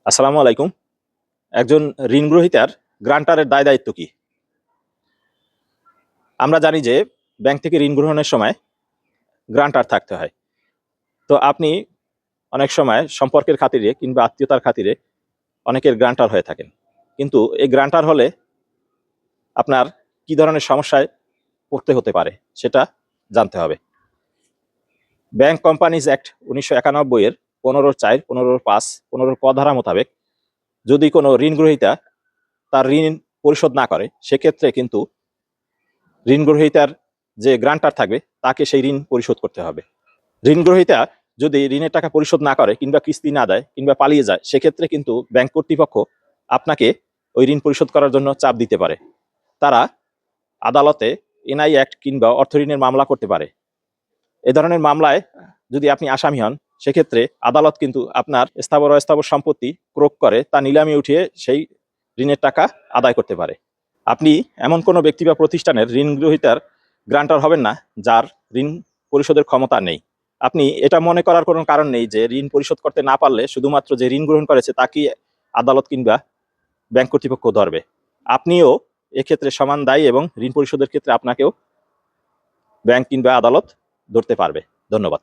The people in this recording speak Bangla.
আসসালামু আলাইকুম। একজন ঋণ গ্রহীতার গ্রান্টারের দায় দায়িত্ব কি? আমরা জানি যে ব্যাংক থেকে ঋণ গ্রহণের সময় গ্রান্টার থাকতে হয়। তো আপনি অনেক সময় সম্পর্কের খাতিরে কিংবা আত্মীয়তার খাতিরে অনেকের গ্রান্টার হয়ে থাকেন। কিন্তু এই গ্রান্টার হলে আপনার কি ধরনের সমস্যায় পড়তে হতে পারে সেটা জানতে হবে। ব্যাংক কোম্পানিজ অ্যাক্ট ১৯৯১ এর ১৫(৪), ১৫(৫), ১৫ ক ধারা মোতাবেক যদি কোনো ঋণ গ্রহীতা তার ঋণ পরিশোধ না করে, সেক্ষেত্রে কিন্তু ঋণ গ্রহীতার যে গ্রান্টার থাকবে তাকে সেই ঋণ পরিশোধ করতে হবে। ঋণ গ্রহীতা যদি ঋণের টাকা পরিশোধ না করে কিংবা কিস্তি না দেয় কিংবা পালিয়ে যায়, সেক্ষেত্রে কিন্তু ব্যাংক কর্তৃপক্ষ আপনাকে ওই ঋণ পরিশোধ করার জন্য চাপ দিতে পারে। তারা আদালতে এনআই অ্যাক্ট কিংবা অর্থ ঋণের মামলা করতে পারে। এ ধরনের মামলায় যদি আপনি আসামি হন, সেক্ষেত্রে আদালত কিন্তু আপনার স্থাবর অস্থাবর সম্পত্তি ক্রোক করে তা নিলামে উঠিয়ে সেই ঋণের টাকা আদায় করতে পারে। আপনি এমন কোনো ব্যক্তি বা প্রতিষ্ঠানের ঋণ গ্রহীতার গ্রান্টার হবেন না যার ঋণ পরিশোধের ক্ষমতা নেই। আপনি এটা মনে করার কোনো কারণ নেই যে ঋণ পরিশোধ করতে না পারলে শুধুমাত্র যে ঋণ গ্রহণ করেছে তাকেই আদালত কিংবা ব্যাংক কর্তৃপক্ষ ধরবে। আপনিও এক্ষেত্রে সমান দায়ী এবং ঋণ পরিশোধের ক্ষেত্রে আপনাকেও ব্যাংক কিংবা আদালত ধরতে পারবে। ধন্যবাদ।